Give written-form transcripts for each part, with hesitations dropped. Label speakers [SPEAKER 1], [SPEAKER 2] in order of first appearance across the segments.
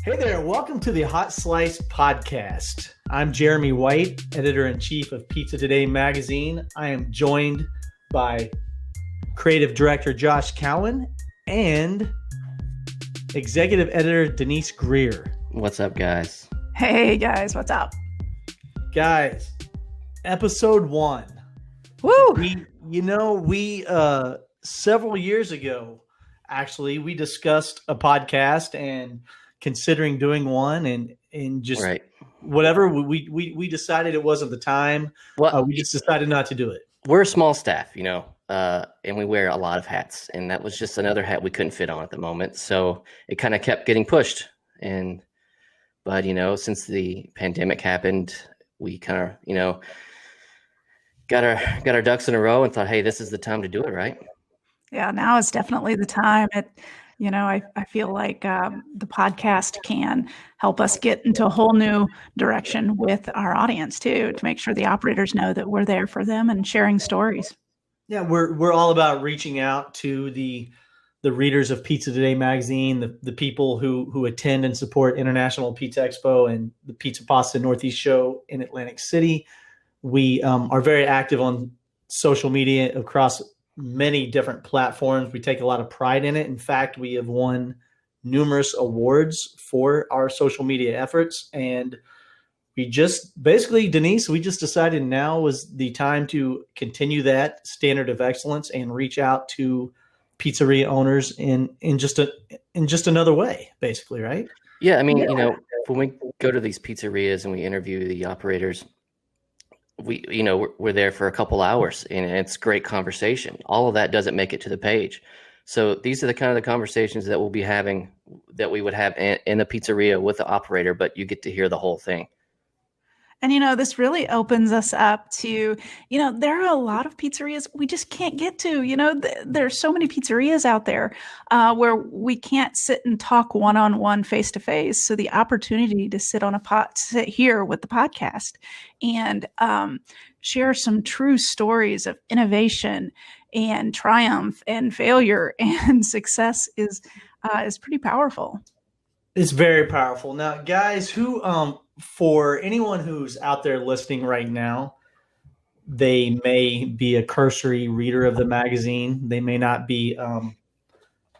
[SPEAKER 1] Hey there, welcome to the Hot Slice Podcast. I'm Jeremy White, editor-in-chief of Pizza Today magazine. I am joined by creative director Josh Keown and executive editor Denise Greer.
[SPEAKER 2] What's up, guys?
[SPEAKER 3] Hey, guys, what's up?
[SPEAKER 1] Guys, episode 1.
[SPEAKER 3] Woo!
[SPEAKER 1] We several years ago, actually, we discussed a podcast and considering doing one and just whatever we decided it wasn't the time.
[SPEAKER 2] Well,
[SPEAKER 1] we just decided not to do it.
[SPEAKER 2] We're a small staff, and we wear a lot of hats, and that was just another hat we couldn't fit on at the moment. So it kind of kept getting pushed. But since the pandemic happened, we kind of, got our ducks in a row and thought, hey, this is the time to do it, right?
[SPEAKER 3] Yeah, now is definitely the time. I feel like the podcast can help us get into a whole new direction with our audience too, to make sure the operators know that we're there for them and sharing stories.
[SPEAKER 1] Yeah, we're all about reaching out to the readers of Pizza Today magazine, the people who attend and support International Pizza Expo and the Pizza Pasta Northeast show in Atlantic City. We are very active on social media across many different platforms. We take a lot of pride in it. In fact, we have won numerous awards for our social media efforts. And we just basically, Denise, we just decided now was the time to continue that standard of excellence and reach out to pizzeria owners in just another way, basically, right?
[SPEAKER 2] Yeah, I mean, when we go to these pizzerias and we interview the operators, we're there for a couple hours and it's great conversation. All of that doesn't make it to the page. So these are the kind of the conversations that we'll be having, that we would have in the pizzeria with the operator, but you get to hear the whole thing.
[SPEAKER 3] And, this really opens us up to, there are a lot of pizzerias we just can't get to. There's so many pizzerias out there where we can't sit and talk one-on-one, face-to-face. So the opportunity to sit here with the podcast and share some true stories of innovation and triumph and failure and success is pretty powerful.
[SPEAKER 1] It's very powerful. Now, guys, for anyone who's out there listening right now, they may be a cursory reader of the magazine. They may not be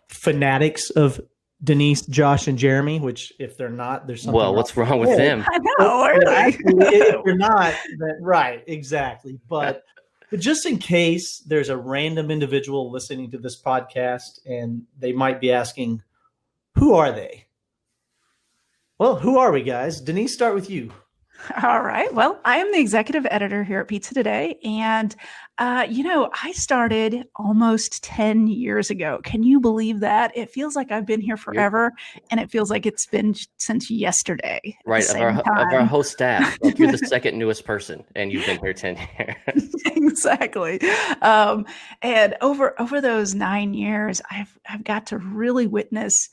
[SPEAKER 1] fanatics of Denise, Josh, and Jeremy, which if they're not, there's something
[SPEAKER 2] wrong. What's wrong with them?
[SPEAKER 3] I know.
[SPEAKER 1] If you're not, then, right, exactly. But just in case there's a random individual listening to this podcast and they might be asking, who are they? Well, who are we, guys? Denise, start with you.
[SPEAKER 3] All right. Well, I am the executive editor here at Pizza Today. And, I started almost 10 years ago. Can you believe that? It feels like I've been here forever. And it feels like it's been since yesterday.
[SPEAKER 2] Right. Of our whole staff, like you're the second newest person and you've been here 10 years.
[SPEAKER 3] Exactly. And over those 9 years, I've got to really witness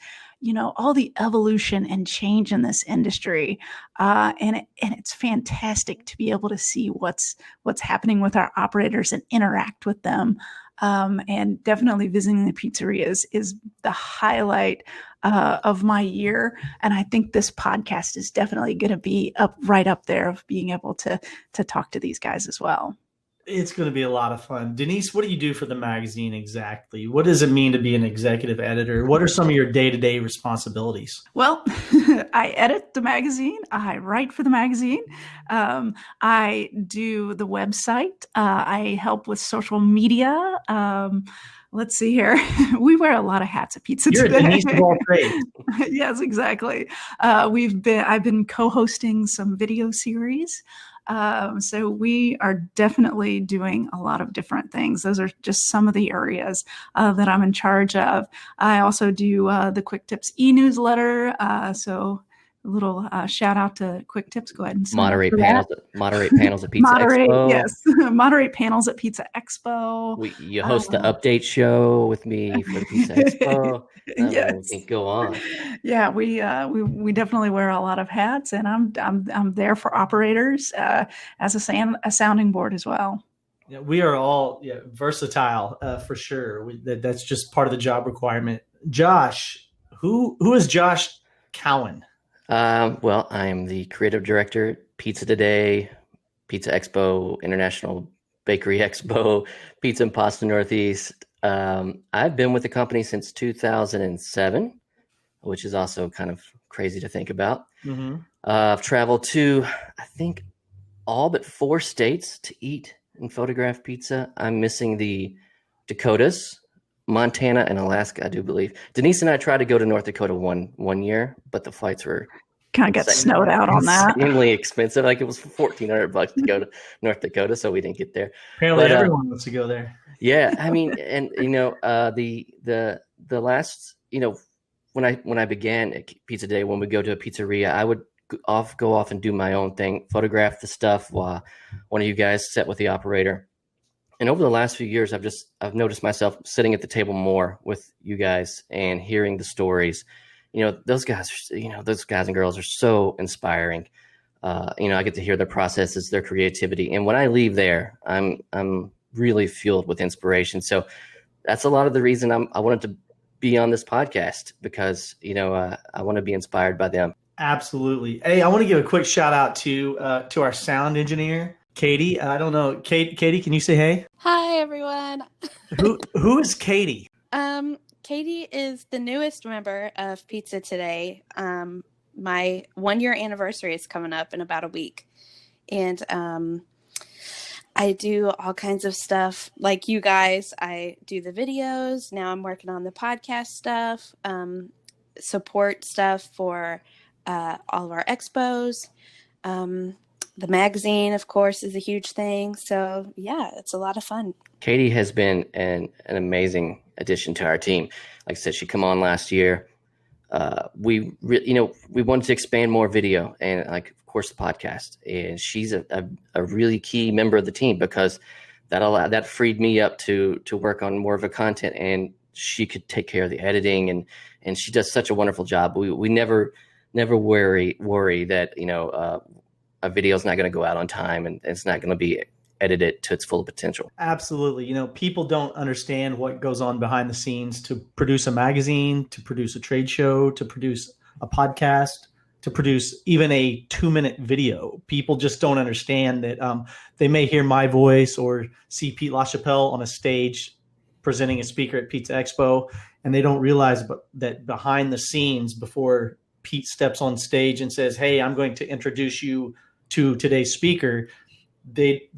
[SPEAKER 3] all the evolution and change in this industry. And it's fantastic to be able to see what's happening with our operators and interact with them. And definitely visiting the pizzerias is the highlight of my year. And I think this podcast is definitely going to be right up there of being able to talk to these guys as well.
[SPEAKER 1] It's going to be a lot of fun. Denise, what do you do for the magazine exactly? What does it mean to be an executive editor? What are some of your day-to-day responsibilities?
[SPEAKER 3] Well, I edit the magazine. I write for the magazine. I do the website. I help with social media. Let's see here. We wear a lot of hats at Pizza Today.
[SPEAKER 1] You're a Denise of all trades.
[SPEAKER 3] Yes, exactly. I've been co-hosting some video series. So we are definitely doing a lot of different things. Those are just some of the areas that I'm in charge of. I also do the Quick Tips e-newsletter. So a little shout out to Quick Tips. Go ahead and
[SPEAKER 2] moderate panels at Pizza Expo.
[SPEAKER 3] Yes, moderate panels at Pizza Expo.
[SPEAKER 2] You host the update show with me for the Pizza Expo.
[SPEAKER 3] Yes,
[SPEAKER 2] go on.
[SPEAKER 3] Yeah, we definitely wear a lot of hats, and I'm there for operators as a sounding board as well.
[SPEAKER 1] Yeah, we are all versatile for sure. That's just part of the job requirement. Josh, who is Josh Cowan?
[SPEAKER 2] Well, I am the creative director, Pizza Today, Pizza Expo, International Bakery Expo, Pizza and Pasta Northeast. I've been with the company since 2007, which is also kind of crazy to think about.
[SPEAKER 1] Mm-hmm.
[SPEAKER 2] I've traveled to, I think, all but 4 states to eat and photograph pizza. I'm missing the Dakotas, Montana, and Alaska, I do believe. Denise and I tried to go to North Dakota one year, but the flights were
[SPEAKER 3] Kind of got snowed out on that.
[SPEAKER 2] insanely expensive. Like it was $1,400 to go to North Dakota, so we didn't get there.
[SPEAKER 1] Apparently,
[SPEAKER 2] But,
[SPEAKER 1] everyone wants to go there.
[SPEAKER 2] Yeah, I mean, and the last, when I began at Pizza Day, when we go to a pizzeria, I would go off and do my own thing, photograph the stuff while one of you guys sat with the operator. And over the last few years, I've noticed myself sitting at the table more with you guys and hearing the stories. Those guys and girls are so inspiring. I get to hear their processes, their creativity, and when I leave there, I'm really fueled with inspiration. So that's a lot of the reason I wanted to be on this podcast, because I want to be inspired by them.
[SPEAKER 1] Absolutely. Hey, I want to give a quick shout out to our sound engineer, Katie. I don't know, Katie, can you say hey?
[SPEAKER 4] Hi, everyone.
[SPEAKER 1] Who is Katie?
[SPEAKER 4] Katie is the newest member of Pizza Today. My 1-year anniversary is coming up in about a week. And I do all kinds of stuff like you guys. I do the videos. Now I'm working on the podcast stuff, support stuff for all of our expos. The magazine, of course, is a huge thing. So yeah, it's a lot of fun.
[SPEAKER 2] Katie has been an amazing addition to our team. Like I said, she came on last year. We wanted to expand more video and, like, of course, the podcast. And she's a really key member of the team, because that freed me up to work on more of a content, and she could take care of the editing, and she does such a wonderful job. We never worry that a video is not going to go out on time and it's not going to be edited to its full potential.
[SPEAKER 1] Absolutely. People don't understand what goes on behind the scenes to produce a magazine, to produce a trade show, to produce a podcast, to produce even a 2-minute video. People just don't understand that they may hear my voice or see Pete LaChapelle on a stage presenting a speaker at Pizza Expo, and they don't realize that behind the scenes, before Pete steps on stage and says, "Hey, I'm going to introduce you to today's speaker," they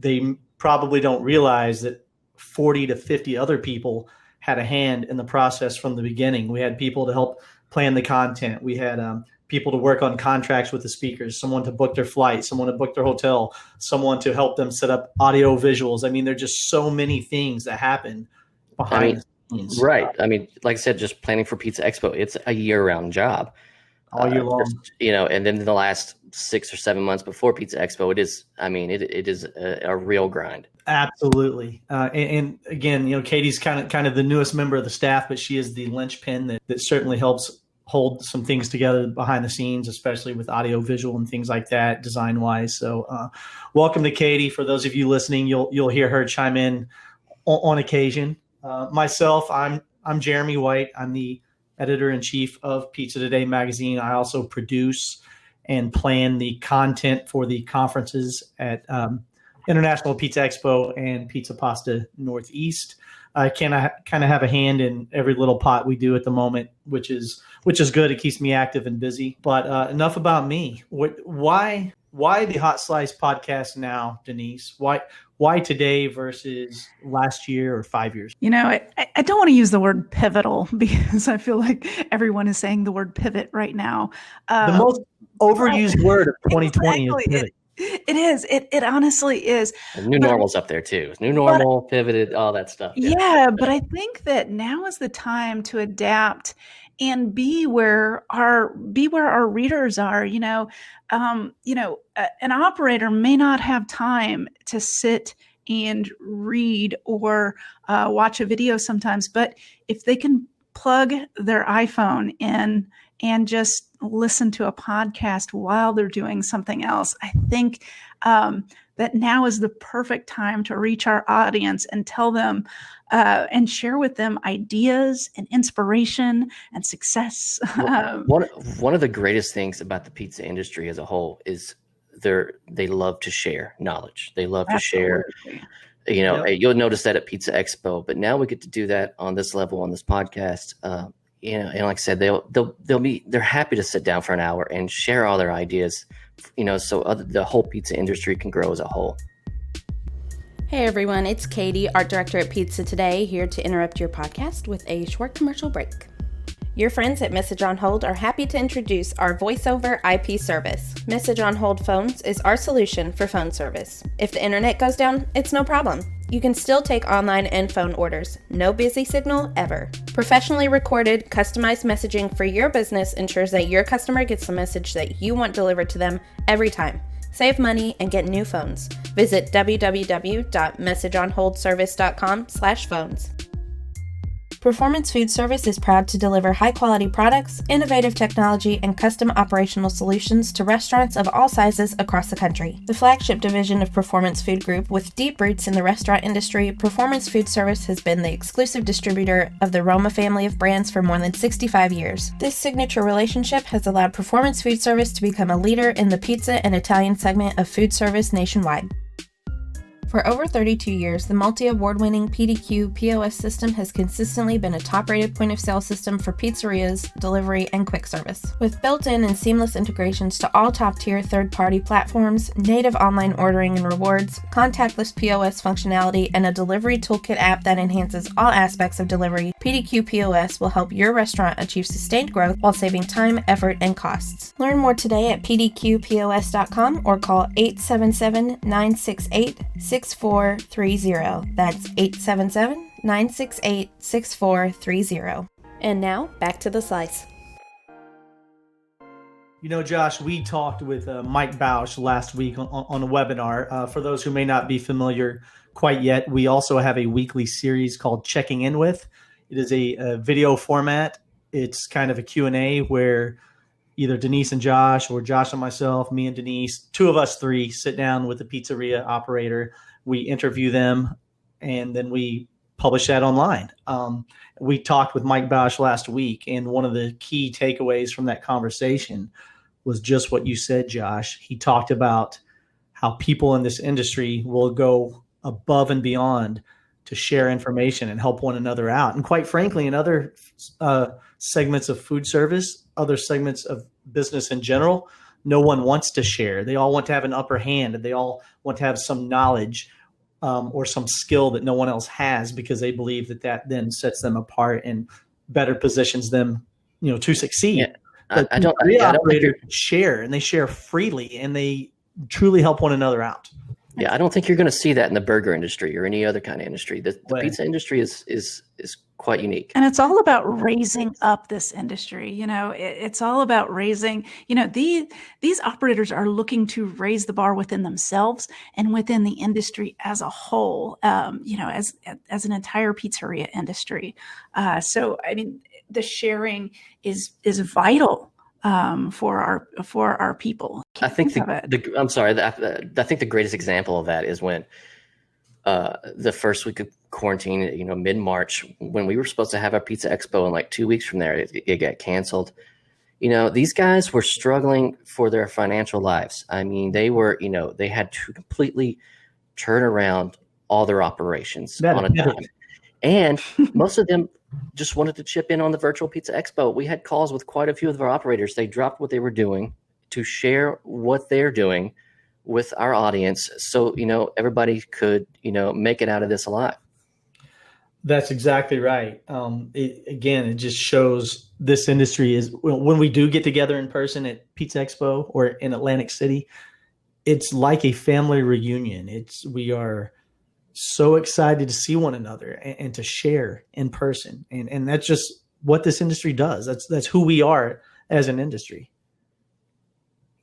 [SPEAKER 1] probably don't realize that 40 to 50 other people had a hand in the process from the beginning. We had people to help plan the content. We had people to work on contracts with the speakers, someone to book their flight, someone to book their hotel, someone to help them set up audio visuals. I mean, there are just so many things that happen behind the scenes.
[SPEAKER 2] Right. I mean, like I said, just planning for Pizza Expo, it's a year-round job.
[SPEAKER 1] All year long.
[SPEAKER 2] And then the last 6 or 7 months before Pizza Expo, it is a real grind.
[SPEAKER 1] Absolutely. And again, Katie's kind of the newest member of the staff, but she is the linchpin that certainly helps hold some things together behind the scenes, especially with audio visual and things like that, design wise. So welcome to Katie. For those of you listening, you'll hear her chime in on occasion. Myself, I'm Jeremy White. I'm the editor-in-chief of Pizza Today magazine. I also produce and plan the content for the conferences at International Pizza Expo and Pizza Pasta Northeast. I kind of have a hand in every little pot we do at the moment, which is good. It keeps me active and busy. But enough about me. Why the Hot Slice podcast now, Denise? Why today versus last year or 5 years?
[SPEAKER 3] I don't want to use the word pivotal, because I feel like everyone is saying the word pivot right now.
[SPEAKER 1] The most overused word of 2020
[SPEAKER 3] exactly.
[SPEAKER 1] is pivot.
[SPEAKER 3] It is. It honestly is.
[SPEAKER 2] And new normal's up there too. New normal, pivoted, all that stuff.
[SPEAKER 3] Yeah, but I think that now is the time to adapt and be where our readers are. An operator may not have time to sit and read or watch a video sometimes, but if they can plug their iPhone in and just listen to a podcast while they're doing something else, I think that now is the perfect time to reach our audience and tell them and share with them ideas and inspiration and success.
[SPEAKER 2] One of the greatest things about the pizza industry as a whole is they love to share knowledge. They love to share. You'll notice that at Pizza Expo, but now we get to do that on this level on this podcast. And like I said, they're happy to sit down for an hour and share all their ideas, so the whole pizza industry can grow as a whole.
[SPEAKER 5] Hey everyone, it's Katie, art director at Pizza Today, here to interrupt your podcast with a short commercial break. Your friends at Message on Hold are happy to introduce our voice-over IP service. Message on Hold Phones is our solution for phone service. If the internet goes down, it's no problem. You can still take online and phone orders. No busy signal ever. Professionally recorded, customized messaging for your business ensures that your customer gets the message that you want delivered to them every time. Save money and get new phones. Visit www.messageonholdservice.com/phones. Performance Food Service is proud to deliver high-quality products, innovative technology, and custom operational solutions to restaurants of all sizes across the country. The flagship division of Performance Food Group, with deep roots in the restaurant industry, Performance Food Service has been the exclusive distributor of the Roma family of brands for more than 65 years. This signature relationship has allowed Performance Food Service to become a leader in the pizza and Italian segment of food service nationwide. For over 32 years, the multi-award-winning PDQ POS system has consistently been a top-rated point-of-sale system for pizzerias, delivery, and quick service. With built-in and seamless integrations to all top-tier third-party platforms, native online ordering and rewards, contactless POS functionality, and a delivery toolkit app that enhances all aspects of delivery, PDQ POS will help your restaurant achieve sustained growth while saving time, effort, and costs. Learn more today at pdqpos.com or call 877-968-6430. That's 877-968-6430. And now, back to the slice.
[SPEAKER 1] Josh, we talked with Mike Bausch last week on a webinar. For those who may not be familiar quite yet, we also have a weekly series called Checking In With. It is a video format. It's kind of a Q&A where either Denise and Josh, or Josh and myself, me and Denise, two of us three sit down with the pizzeria operator. We interview them, and then we publish that online. We talked with Mike Bausch last week, and one of the key takeaways from that conversation was just what you said, Josh. He talked about how people in this industry will go above and beyond to share information and help one another out. And quite frankly, in other segments of food service, other segments of business in general, no one wants to share. They all want to have an upper hand, and they all want to have some knowledge or some skill that no one else has, because they believe that then sets them apart and better positions them, to succeed.
[SPEAKER 2] Yeah.
[SPEAKER 1] I don't operators share, and they share freely, and they truly help one another out.
[SPEAKER 2] Yeah, I don't think you're going to see that in the burger industry or any other kind of industry. The pizza industry is quite unique.
[SPEAKER 3] And it's all about raising up this industry. It's all about raising, these operators are looking to raise the bar within themselves and within the industry as a whole, as an entire pizzeria industry. So, the sharing is vital for our people.
[SPEAKER 2] I think I think the greatest example of that is when the first week of quarantine, mid-March, when we were supposed to have our Pizza Expo in like 2 weeks from there, it got canceled. These guys were struggling for their financial lives. They were, they had to completely turn around all their operations on a dime. And most of them just wanted to chip in on the virtual Pizza Expo. We had calls with quite a few of our operators. They dropped what they were doing to share what they're doing with our audience, so everybody could make it out of this alive.
[SPEAKER 1] That's exactly right. It just shows this industry is, when we do get together in person at Pizza Expo or in Atlantic City, it's like a family reunion. We are so excited to see one another and to share in person. And that's just what this industry does. That's who we are as an industry.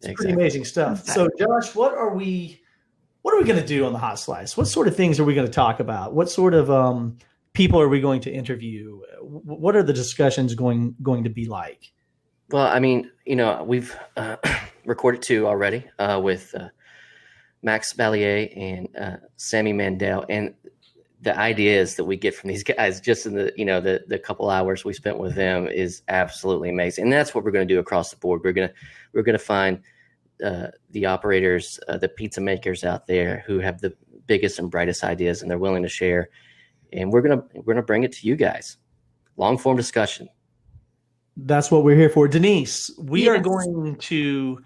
[SPEAKER 1] It's pretty amazing stuff. So Josh, what are we going to do on the Hot Slice? What sort of things are we going to talk about? What sort of people are we going to interview? What are the discussions going to be like?
[SPEAKER 2] Well, we've recorded two already with Max Ballier and Sammy Mandel, and the ideas that we get from these guys just in the couple hours we spent with them is absolutely amazing. And that's what we're going to do across the board. We're going to find the operators, the pizza makers out there who have the biggest and brightest ideas, and they're willing to share. And we're gonna bring it to you guys. Long form discussion.
[SPEAKER 1] That's what we're here for. Denise, we
[SPEAKER 3] Yes.
[SPEAKER 1] are going to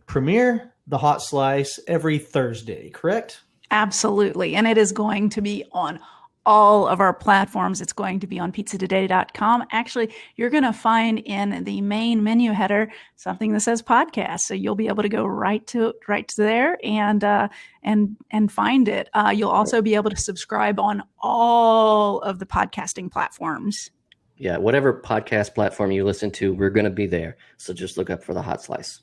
[SPEAKER 1] premiere the Hot Slice every Thursday, correct?
[SPEAKER 3] Absolutely. And it is going to be on all of our platforms. It's going to be on pizzatoday.com. Actually, you're going to find in the main menu header something that says podcast. So you'll be able to go right to there and find it. You'll also be able to subscribe on all of the podcasting platforms.
[SPEAKER 2] Yeah, whatever podcast platform you listen to, we're going to be there. So just look up for the Hot Slice.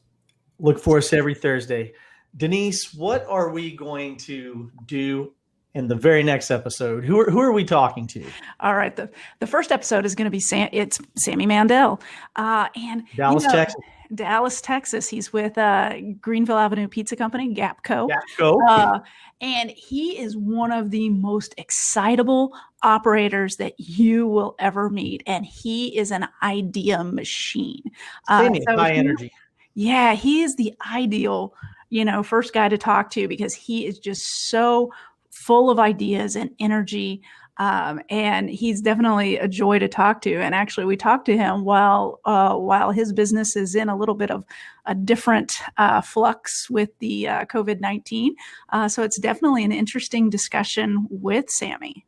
[SPEAKER 1] Look for us every Thursday. Denise, what are we going to do in the very next episode? Who are we talking to?
[SPEAKER 3] All right. The first episode is going to be it's Sammy Mandel. And
[SPEAKER 1] Dallas, Texas.
[SPEAKER 3] Dallas, Texas. He's with Greenville Avenue Pizza Company, GAPCO.
[SPEAKER 1] GAPCO.
[SPEAKER 3] And he is one of the most excitable operators that you will ever meet. And he is an idea machine.
[SPEAKER 1] Sammy, high energy.
[SPEAKER 3] Yeah, he is the ideal, first guy to talk to because he is just so full of ideas and energy. And he's definitely a joy to talk to. And actually, we talked to him while his business is in a little bit of a different flux with the COVID-19. So it's definitely an interesting discussion with Sammy.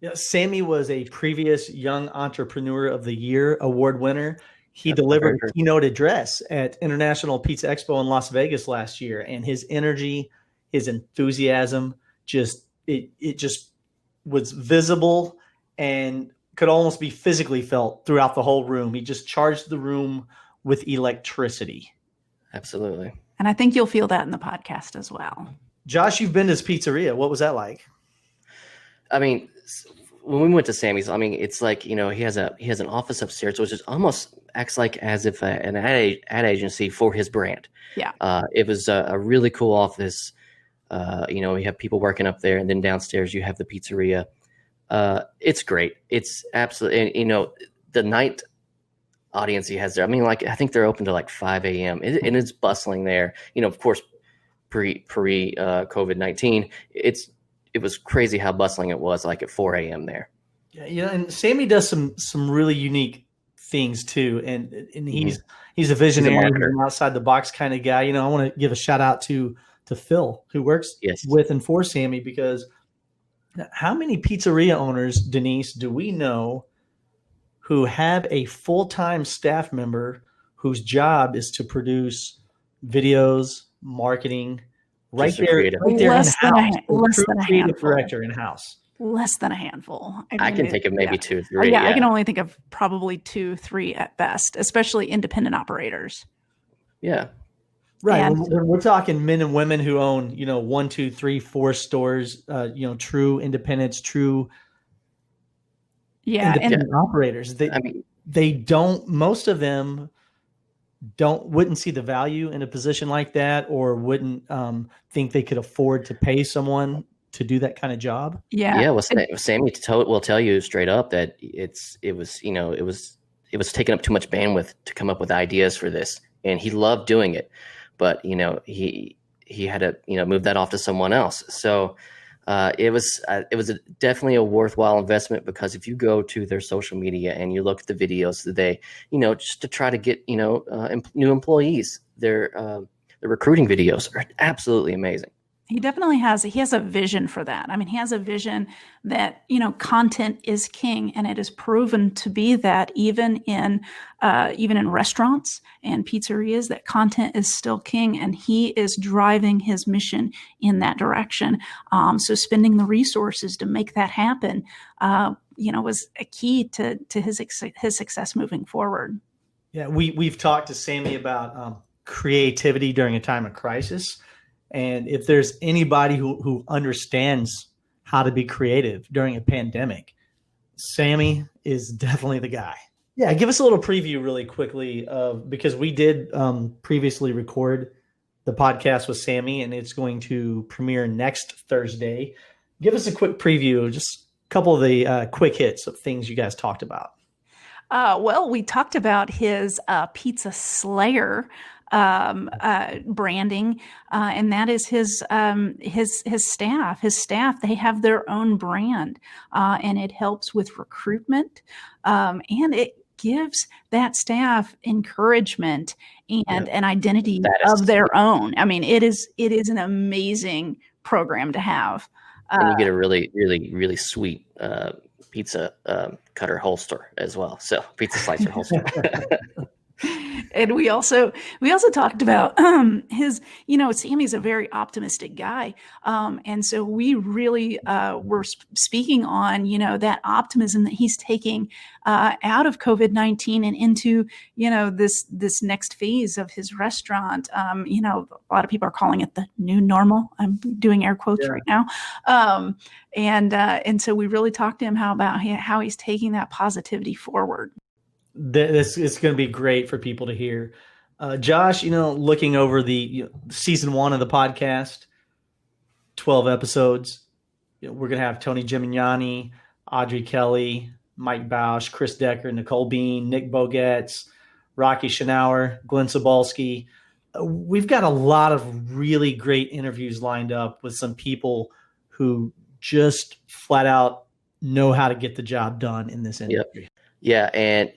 [SPEAKER 1] Yeah, Sammy was a previous Young Entrepreneur of the Year award winner. He delivered a keynote address at International Pizza Expo in Las Vegas last year, and his energy, his enthusiasm, it just was visible and could almost be physically felt throughout the whole room. He just charged the room with electricity.
[SPEAKER 2] Absolutely.
[SPEAKER 3] And I think you'll feel that in the podcast as well.
[SPEAKER 1] Josh, you've been to his pizzeria. What was that like?
[SPEAKER 2] I mean, when we went to Sammy's, I mean, it's like, he has an office upstairs, which is almost acts like as if an ad agency for his brand.
[SPEAKER 3] Yeah.
[SPEAKER 2] It was a really cool office. We have people working up there, and then downstairs you have the pizzeria. It's great. It's absolutely, the night audience he has there. I mean, I think they're open to 5 a.m. And it's bustling there. Of course, pre COVID-19, it was crazy how bustling it was at 4 a.m. there.
[SPEAKER 1] Yeah, and Sammy does some really unique things too, and he's a visionary, he's an outside the box kind of guy. I want to give a shout out to Phil, who works with and for Sammy, because how many pizzeria owners, Denise, do we know who have a full-time staff member whose job is to produce videos, marketing, right there
[SPEAKER 3] less than a handful.
[SPEAKER 1] Director in-house.
[SPEAKER 3] Less than a handful.
[SPEAKER 2] I can think of maybe 2 or 3.
[SPEAKER 3] I can only think of probably 2, 3 at best, especially independent operators.
[SPEAKER 2] Yeah.
[SPEAKER 1] Right. When we're talking men and women who own, 1, 2, 3, 4 stores, true independents, true independent operators. Most of them wouldn't see the value in a position like that, or wouldn't think they could afford to pay someone to do that kind of job.
[SPEAKER 3] Yeah.
[SPEAKER 2] Well, Sammy will tell you straight up that it was taking up too much bandwidth to come up with ideas for this, and he loved doing it. But, he had to, move that off to someone else. So it was definitely a worthwhile investment, because if you go to their social media and you look at the videos that they, just to try to get, new employees, their recruiting videos are absolutely amazing.
[SPEAKER 3] He definitely has a vision for that. I mean, he has a vision that, content is king, and it is proven to be that even in restaurants and pizzerias, that content is still king, and he is driving his mission in that direction. So spending the resources to make that happen, was a key to his success moving forward.
[SPEAKER 1] Yeah. We've talked to Sammy about creativity during a time of crisis. And if there's anybody who understands how to be creative during a pandemic, Sammy is definitely the guy. Yeah, give us a little preview really quickly, because we did previously record the podcast with Sammy, and it's going to premiere next Thursday. Give us a quick preview, just a couple of the quick hits of things you guys talked about.
[SPEAKER 3] Well, we talked about his Pizza Slayer branding, and that is his staff. His staff, they have their own brand, and it helps with recruitment, and it gives that staff encouragement and an identity of their own. I mean, it is an amazing program to have.
[SPEAKER 2] And you get a really, really, really sweet pizza cutter holster as well. So pizza slicer holster.
[SPEAKER 3] And we also talked about his, Sammy's a very optimistic guy. And so we really were speaking on, that optimism that he's taking out of COVID-19 and into, this next phase of his restaurant. A lot of people are calling it the new normal. I'm doing air quotes right now. And so we really talked to him how he's taking that positivity forward.
[SPEAKER 1] This is going to be great for people to hear. Josh, looking over the season 1 of the podcast, 12 episodes, we're going to have Tony Gimignani, Audrey Kelly, Mike Bausch, Chris Decker, Nicole Bean, Nick Bogetz, Rocky Schnauer, Glenn Sobalski. We've got a lot of really great interviews lined up with some people who just flat out know how to get the job done in this industry.
[SPEAKER 2] Yep. Yeah, and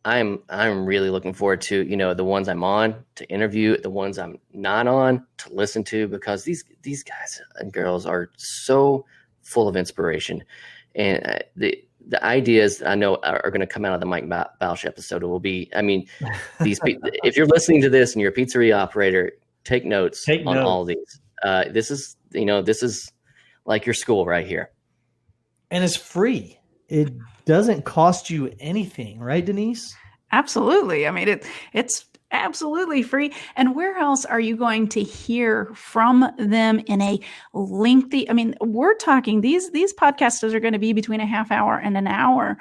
[SPEAKER 2] I'm really looking forward to the ones I'm on to interview, the ones I'm not on to listen to, because these guys and girls are so full of inspiration, and the ideas I know are going to come out of the Mike Bausch episode will be. I mean, these if you're listening to this and you're a pizzeria operator, take notes on all these. This is like your school right here,
[SPEAKER 1] and it's free. It doesn't cost you anything, right, Denise?
[SPEAKER 3] Absolutely. I mean, it's absolutely free. And where else are you going to hear from them in a lengthy? I mean, we're talking these podcasters are going to be between a half hour and an hour.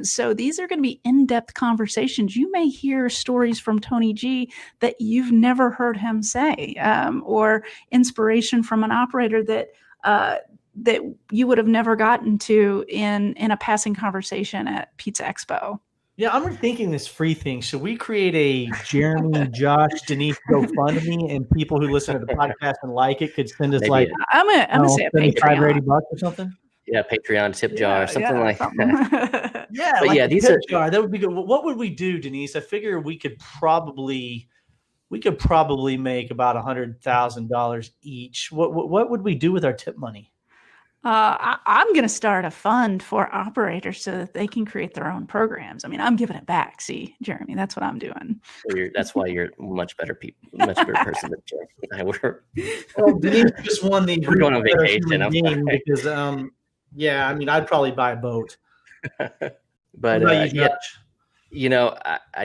[SPEAKER 3] So these are going to be in-depth conversations. You may hear stories from Tony G that you've never heard him say, or inspiration from an operator that you would have never gotten to in a passing conversation at Pizza Expo.
[SPEAKER 1] Yeah, I'm rethinking this free thing. Should we create a Jeremy, Josh, Denise GoFundMe, and people who listen to the podcast and like it could send us
[SPEAKER 3] I'm gonna say a Patreon.
[SPEAKER 1] or $80 or something?
[SPEAKER 2] Yeah, Patreon tip jar, something like that.
[SPEAKER 1] Yeah,
[SPEAKER 2] but
[SPEAKER 1] like
[SPEAKER 2] these
[SPEAKER 1] tip jar. That would be good. What would we do, Denise? I figure we could probably make about $100,000 each. What would we do with our tip money?
[SPEAKER 3] I'm going to start a fund for operators so that they can create their own programs. I mean, I'm giving it back. See, Jeremy, that's what I'm doing.
[SPEAKER 2] So that's why you're much better person than Jeremy and I were.
[SPEAKER 1] Well, Denise just won the.
[SPEAKER 2] We're going on vacation.
[SPEAKER 1] Because, I mean, I'd probably buy a boat.
[SPEAKER 2] But I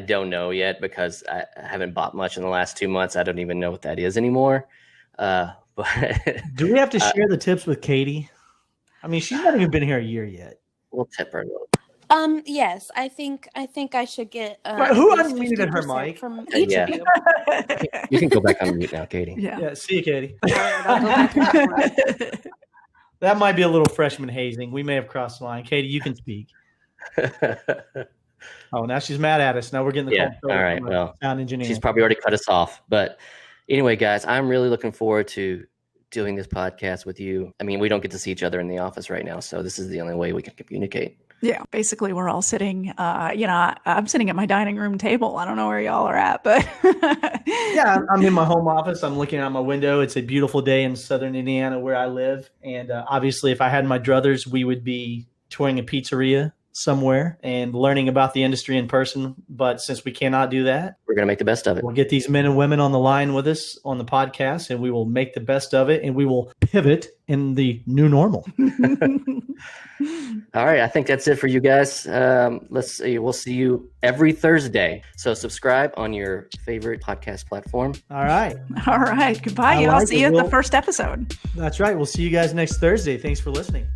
[SPEAKER 2] don't know yet because I haven't bought much in the last 2 months. I don't even know what that is anymore. But
[SPEAKER 1] do we have to share the tips with Katie? I mean, she's not even been here a year yet.
[SPEAKER 2] We'll tip her a little.
[SPEAKER 4] Yes, I think I should get.
[SPEAKER 1] Who unmuted her mic?
[SPEAKER 4] From each of you.
[SPEAKER 2] You can go back on mute now, Katie.
[SPEAKER 1] Yeah. See you, Katie.
[SPEAKER 4] All right, I'll go back on.
[SPEAKER 1] That might be a little freshman hazing. We may have crossed the line. Katie, you can speak. Oh, now she's mad at us. Now we're getting the
[SPEAKER 2] all right. Well,
[SPEAKER 1] sound engineer.
[SPEAKER 2] She's probably already cut us off. But anyway, guys, I'm really looking forward to doing this podcast with you. I mean, we don't get to see each other in the office right now, so this is the only way we can communicate.
[SPEAKER 3] Yeah, basically we're all sitting, I'm sitting at my dining room table. I don't know where y'all are at, but
[SPEAKER 1] yeah, I'm in my home office. I'm looking out my window. It's a beautiful day in Southern Indiana where I live. And obviously if I had my druthers, we would be touring a pizzeria somewhere and learning about the industry in person. But since we cannot do that,
[SPEAKER 2] we're going to make the best of it.
[SPEAKER 1] We'll get these men and women on the line with us on the podcast, and we will make the best of it, and we will pivot in the new normal.
[SPEAKER 2] All right. I think that's it for you guys. Let's see. We'll see you every Thursday. So subscribe on your favorite podcast platform.
[SPEAKER 1] All right.
[SPEAKER 3] All right. Goodbye. I'll see you at the first episode.
[SPEAKER 1] That's right. We'll see you guys next Thursday. Thanks for listening.